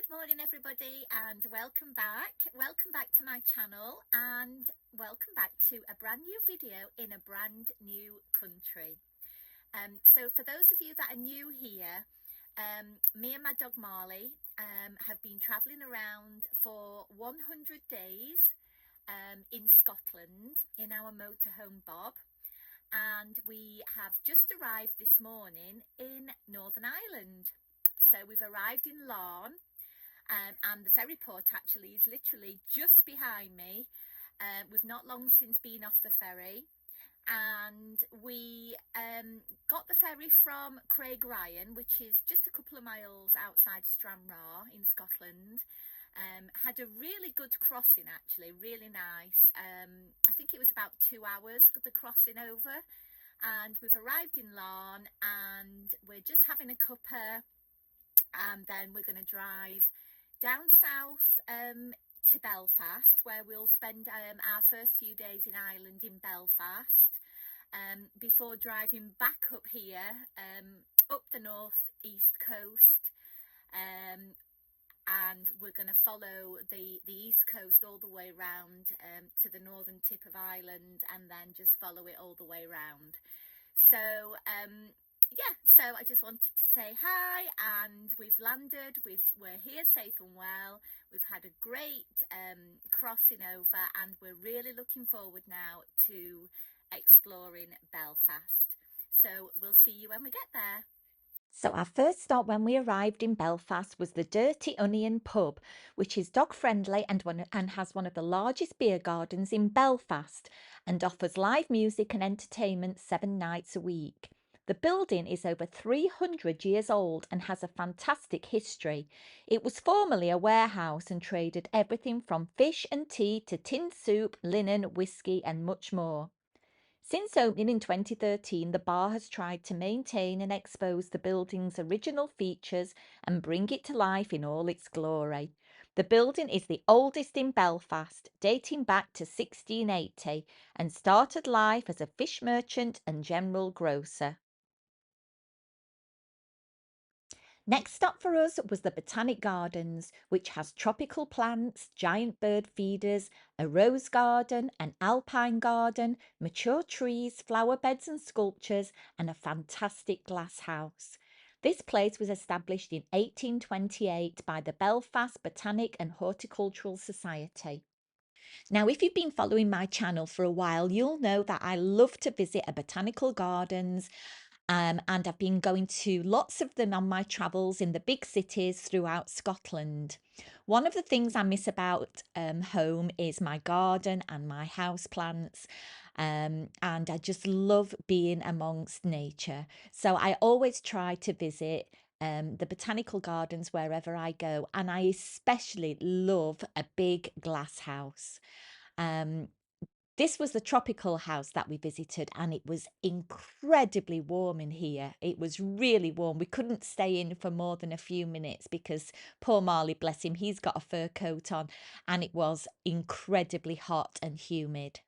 Good morning everybody, and welcome back to my channel, and welcome back to a brand new video in a brand new country. So for those of you that are new here, me and my dog Marley have been traveling around for 100 days in Scotland in our motorhome Bob, and we have just arrived this morning in Northern Ireland. So we've arrived in Larne, and the ferry port actually is literally just behind me. We've not long since been off the ferry, and we got the ferry from Craigryan, which is just a couple of miles outside Stranraer in Scotland. Had a really good crossing, actually, really nice. I think it was about 2 hours the crossing over, and we've arrived in Larne, and we're just having a cuppa, and then we're going to drive down south to Belfast, where we'll spend our first few days in Ireland in Belfast, before driving back up here, up the north east coast, and we're going to follow the east coast all the way round to the northern tip of Ireland, and then just follow it all the way round. So yeah, so I just wanted to say hi, and we've landed, we're here safe and well. We've had a great crossing over, and we're really looking forward now to exploring Belfast. So we'll see you when we get there. So our first stop when we arrived in Belfast was the Dirty Onion pub, which is dog friendly and has one of the largest beer gardens in Belfast, and offers live music and entertainment 7 nights a week. The building is over 300 years old and has a fantastic history. It was formerly a warehouse and traded everything from fish and tea to tinned soup, linen, whiskey and much more. Since opening in 2013, the bar has tried to maintain and expose the building's original features and bring it to life in all its glory. The building is the oldest in Belfast, dating back to 1680, and started life as a fish merchant and general grocer. Next stop for us was the Botanic Gardens, which has tropical plants, giant bird feeders, a rose garden, an alpine garden, mature trees, flower beds and sculptures, and a fantastic glass house. This place was established in 1828 by the Belfast Botanic and Horticultural Society. Now, if you've been following my channel for a while, you'll know that I love to visit a botanical gardens. And I've been going to lots of them on my travels in the big cities throughout Scotland. One of the things I miss about home is my garden and my houseplants. And I just love being amongst nature. So I always try to visit the botanical gardens wherever I go. And I especially love a big glass house. This was the tropical house that we visited, and it was incredibly warm in here. It was really warm. We couldn't stay in for more than a few minutes because poor Marley, bless him, he's got a fur coat on, and it was incredibly hot and humid.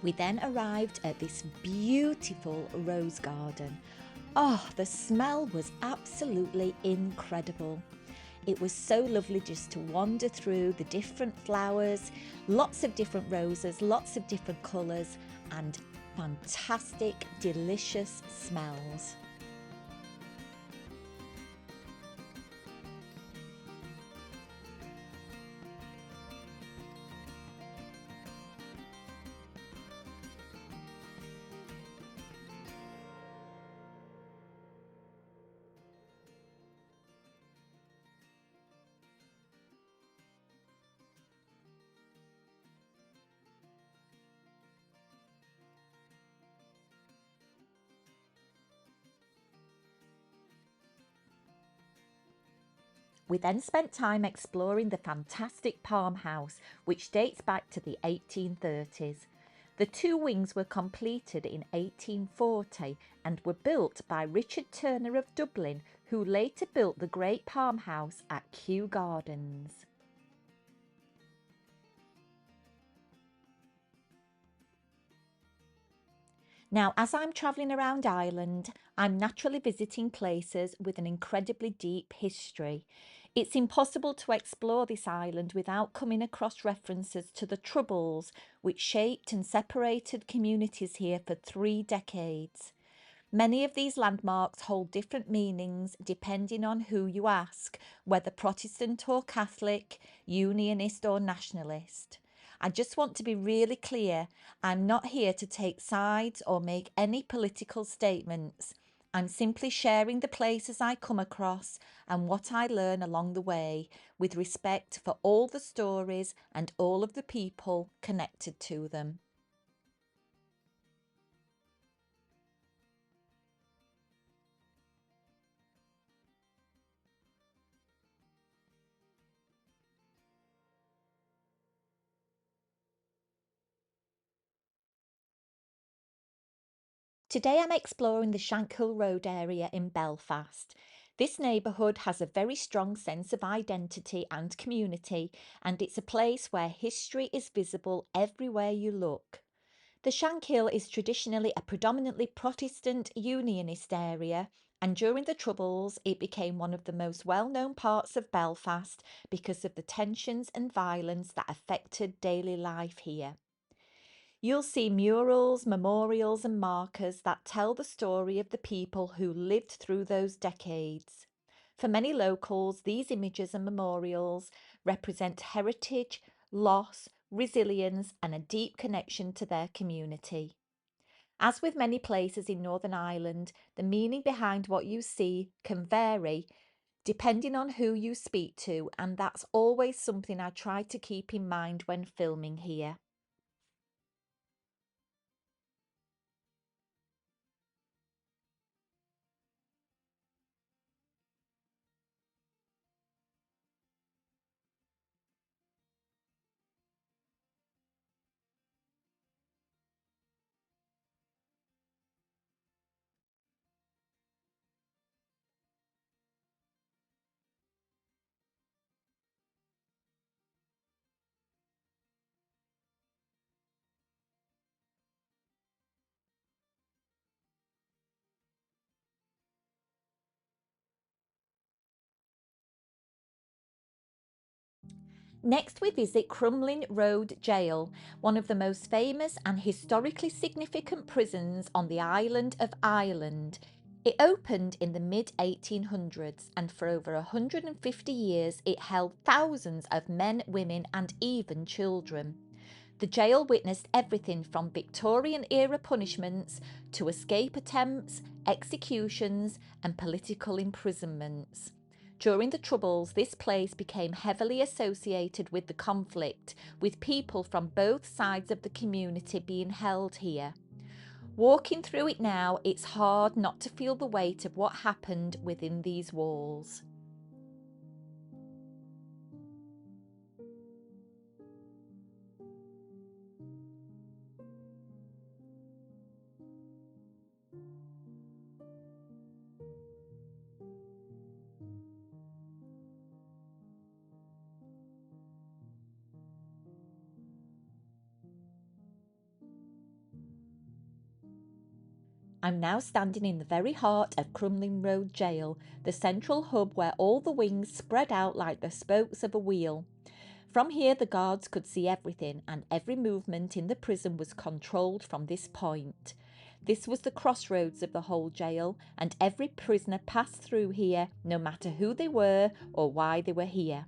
We then arrived at this beautiful rose garden. Oh, the smell was absolutely incredible. It was so lovely just to wander through the different flowers, lots of different roses, lots of different colours, and fantastic, delicious smells. We then spent time exploring the fantastic Palm House, which dates back to the 1830s. The two wings were completed in 1840 and were built by Richard Turner of Dublin, who later built the Great Palm House at Kew Gardens. Now, as I'm travelling around Ireland, I'm naturally visiting places with an incredibly deep history. It's impossible to explore this island without coming across references to the Troubles, which shaped and separated communities here for 3 decades. Many of these landmarks hold different meanings depending on who you ask, whether Protestant or Catholic, Unionist or Nationalist. I just want to be really clear, I'm not here to take sides or make any political statements. I'm simply sharing the places I come across and what I learn along the way, with respect for all the stories and all of the people connected to them. Today I'm exploring the Shankill Road area in Belfast. This neighbourhood has a very strong sense of identity and community, and it's a place where history is visible everywhere you look. The Shankill is traditionally a predominantly Protestant Unionist area, and during the Troubles it became one of the most well-known parts of Belfast because of the tensions and violence that affected daily life here. You'll see murals, memorials and markers that tell the story of the people who lived through those decades. For many locals, these images and memorials represent heritage, loss, resilience and a deep connection to their community. As with many places in Northern Ireland, the meaning behind what you see can vary depending on who you speak to, and that's always something I try to keep in mind when filming here. Next we visit Crumlin Road Gaol, one of the most famous and historically significant prisons on the island of Ireland. It opened in the mid-1800s and for over 150 years it held thousands of men, women and even children. The jail witnessed everything from Victorian era punishments to escape attempts, executions and political imprisonments. During the Troubles, this place became heavily associated with the conflict, with people from both sides of the community being held here. Walking through it now, it's hard not to feel the weight of what happened within these walls. I'm now standing in the very heart of Crumlin Road Gaol, the central hub where all the wings spread out like the spokes of a wheel. From here the guards could see everything, and every movement in the prison was controlled from this point. This was the crossroads of the whole jail, and every prisoner passed through here, no matter who they were or why they were here.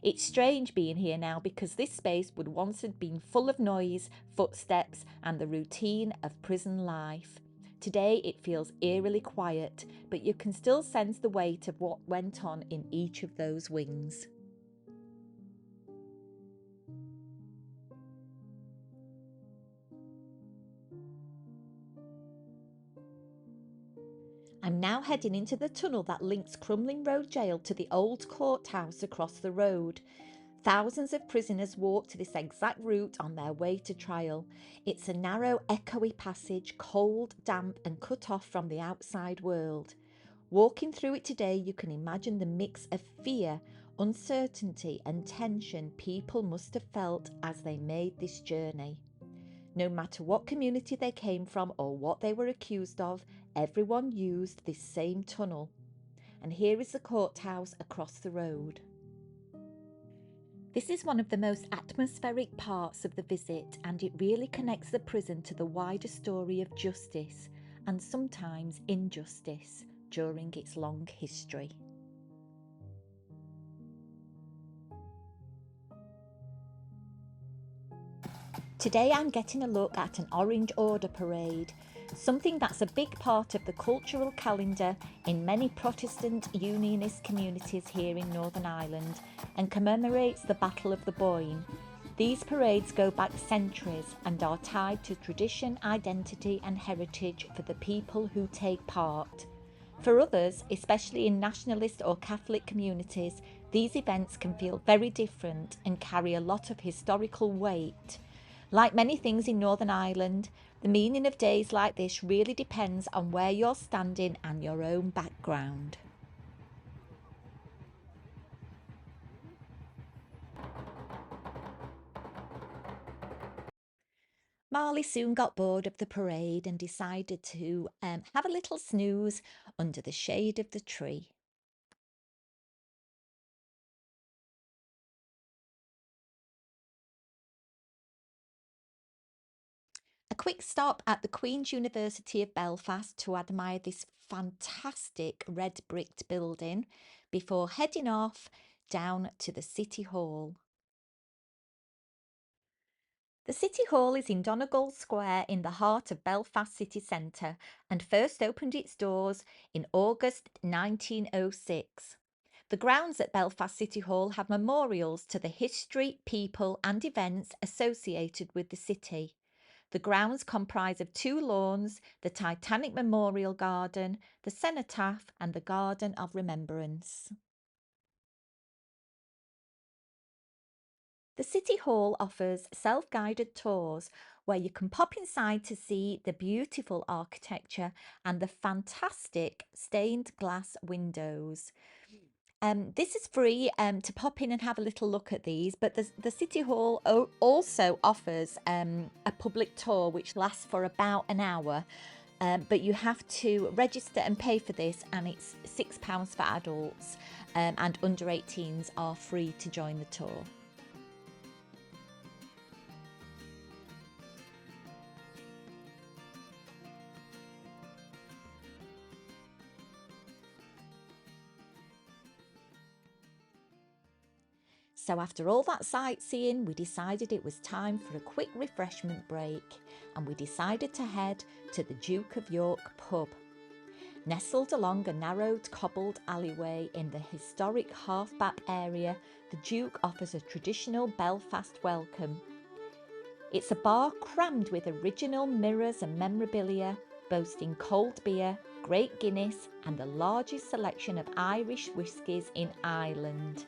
It's strange being here now because this space would once have been full of noise, footsteps and the routine of prison life. Today it feels eerily quiet, but you can still sense the weight of what went on in each of those wings. I'm now heading into the tunnel that links Crumlin Road Gaol to the old courthouse across the road. Thousands of prisoners walk to this exact route on their way to trial. It's a narrow, echoey passage, cold, damp, and cut off from the outside world. Walking through it today, you can imagine the mix of fear, uncertainty, and tension people must have felt as they made this journey. No matter what community they came from or what they were accused of, everyone used this same tunnel. And here is the courthouse across the road. This is one of the most atmospheric parts of the visit, and it really connects the prison to the wider story of justice and sometimes injustice during its long history. Today I'm getting a look at an Orange Order parade, something that's a big part of the cultural calendar in many Protestant Unionist communities here in Northern Ireland and commemorates the Battle of the Boyne. These parades go back centuries and are tied to tradition, identity and heritage for the people who take part. For others, especially in nationalist or Catholic communities, these events can feel very different and carry a lot of historical weight. Like many things in Northern Ireland, the meaning of days like this really depends on where you're standing and your own background. Marley soon got bored of the parade and decided to have a little snooze under the shade of the tree. A quick stop at the Queen's University of Belfast to admire this fantastic red bricked building before heading off down to the City Hall. The City Hall is in Donegal Square in the heart of Belfast city centre and first opened its doors in August 1906. The grounds at Belfast City Hall have memorials to the history, people and events associated with the city. The grounds comprise of 2 lawns, the Titanic Memorial Garden, the Cenotaph and the Garden of Remembrance. The City Hall offers self-guided tours where you can pop inside to see the beautiful architecture and the fantastic stained glass windows. This is free to pop in and have a little look at these, but the City Hall also offers a public tour which lasts for about an hour, but you have to register and pay for this, and it's £6 for adults, and under 18s are free to join the tour. So after all that sightseeing, we decided it was time for a quick refreshment break, and we decided to head to the Duke of York pub. Nestled along a narrowed cobbled alleyway in the historic Halfback area, the Duke offers a traditional Belfast welcome. It's a bar crammed with original mirrors and memorabilia, boasting cold beer, great Guinness and the largest selection of Irish whiskies in Ireland.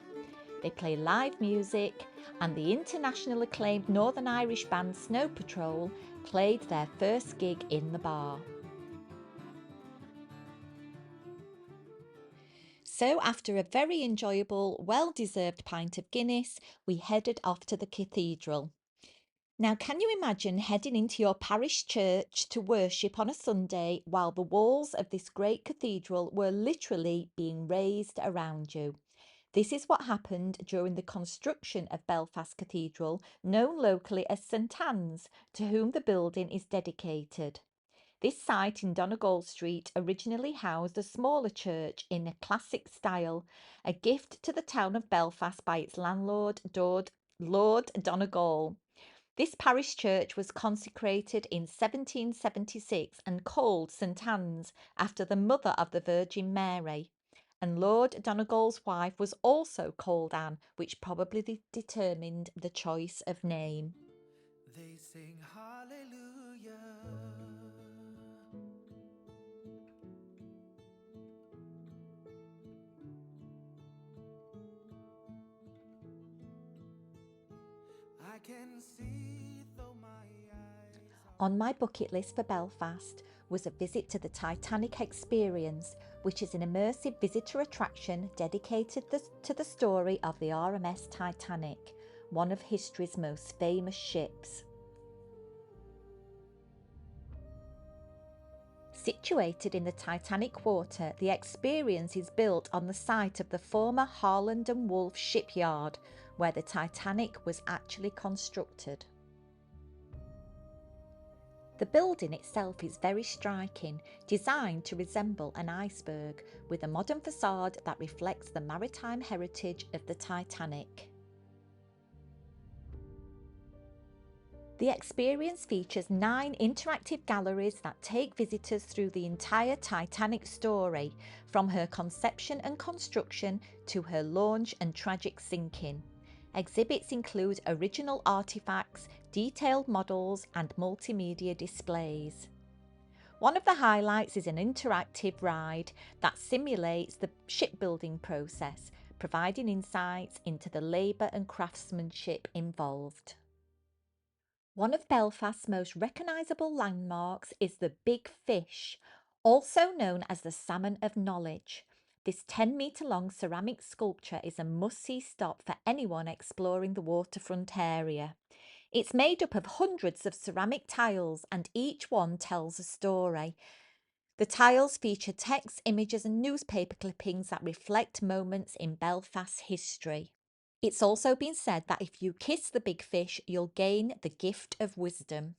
They play live music, and the international acclaimed Northern Irish band Snow Patrol played their first gig in the bar. So after a very enjoyable, well-deserved pint of Guinness, we headed off to the cathedral. Now, can you imagine heading into your parish church to worship on a Sunday while the walls of this great cathedral were literally being raised around you? This is what happened during the construction of Belfast Cathedral, known locally as St Anne's, to whom the building is dedicated. This site in Donegal Street originally housed a smaller church in a classic style, a gift to the town of Belfast by its landlord, Lord Donegal. This parish church was consecrated in 1776 and called St Anne's after the mother of the Virgin Mary. And Lord Donegal's wife was also called Anne, which probably determined the choice of name. They sing hallelujah. I can see though my eyes On my bucket list for Belfast was a visit to the Titanic Experience, which is an immersive visitor attraction dedicated to the story of the RMS Titanic, one of history's most famous ships. Situated in the Titanic Quarter, the experience is built on the site of the former Harland and Wolff shipyard, where the Titanic was actually constructed. The building itself is very striking, designed to resemble an iceberg, with a modern facade that reflects the maritime heritage of the Titanic. The experience features 9 interactive galleries that take visitors through the entire Titanic story, from her conception and construction to her launch and tragic sinking. Exhibits include original artifacts, detailed models, and multimedia displays. One of the highlights is an interactive ride that simulates the shipbuilding process, providing insights into the labour and craftsmanship involved. One of Belfast's most recognisable landmarks is the Big Fish, also known as the Salmon of Knowledge. This 10-metre-long ceramic sculpture is a must-see stop for anyone exploring the waterfront area. It's made up of hundreds of ceramic tiles, and each one tells a story. The tiles feature text, images and newspaper clippings that reflect moments in Belfast's history. It's also been said that if you kiss the big fish, you'll gain the gift of wisdom.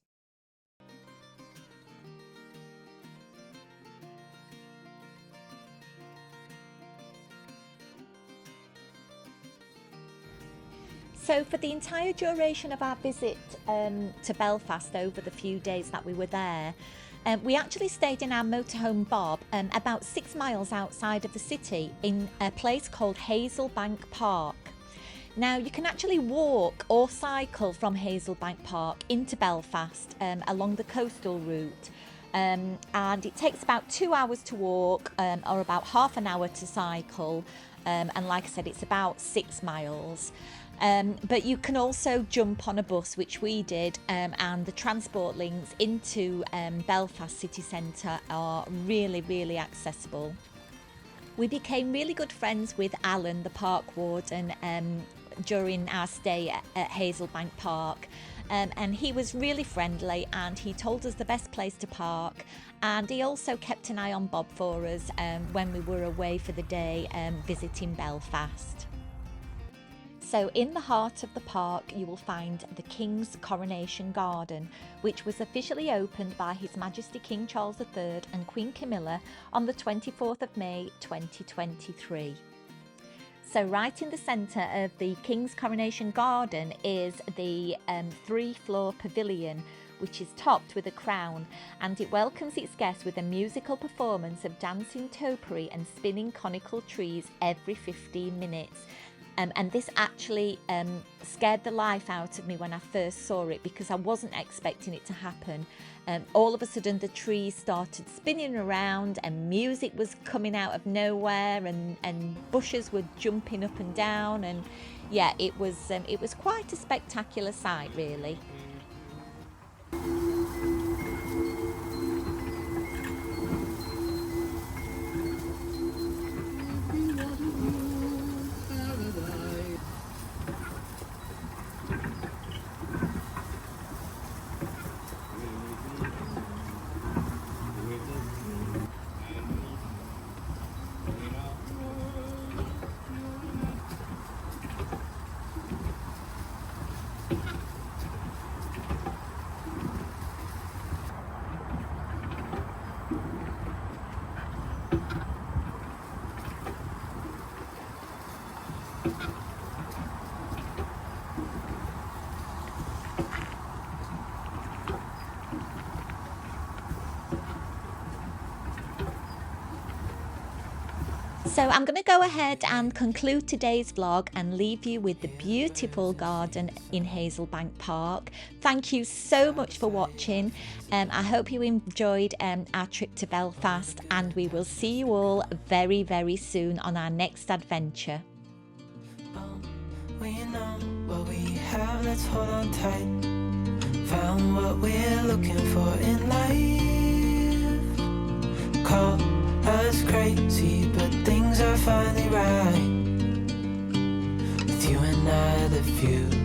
So for the entire duration of our visit to Belfast over the few days that we were there, we actually stayed in our motorhome Bob about 6 miles outside of the city in a place called Hazelbank Park. Now you can actually walk or cycle from Hazelbank Park into Belfast along the coastal route, and it takes about 2 hours to walk or about half an hour to cycle, and like I said, it's about 6 miles. But you can also jump on a bus, which we did, and the transport links into Belfast city centre are really accessible. We became really good friends with Alan, the park warden, during our stay at Hazelbank Park, and he was really friendly, and he told us the best place to park, and he also kept an eye on Bob for us when we were away for the day visiting Belfast. So in the heart of the park you will find the King's Coronation Garden, which was officially opened by His Majesty King Charles III and Queen Camilla on the 24th of May 2023. So right in the centre of the King's Coronation Garden is the 3-floor pavilion, which is topped with a crown, and it welcomes its guests with a musical performance of dancing topiary and spinning conical trees every 15 minutes. And this actually scared the life out of me when I first saw it, because I wasn't expecting it to happen. All of a sudden the trees started spinning around and music was coming out of nowhere, and bushes were jumping up and down, and yeah, it was quite a spectacular sight, really. So I'm going to go ahead and conclude today's vlog and leave you with the beautiful garden in Hazelbank Park. Thank you so much for watching. I hope you enjoyed our trip to Belfast, and we will see you all very soon on our next adventure. We know what we have. let's hold on tight. Found what we're looking for in life. Call us crazy, but things are finally right. With you and I, the future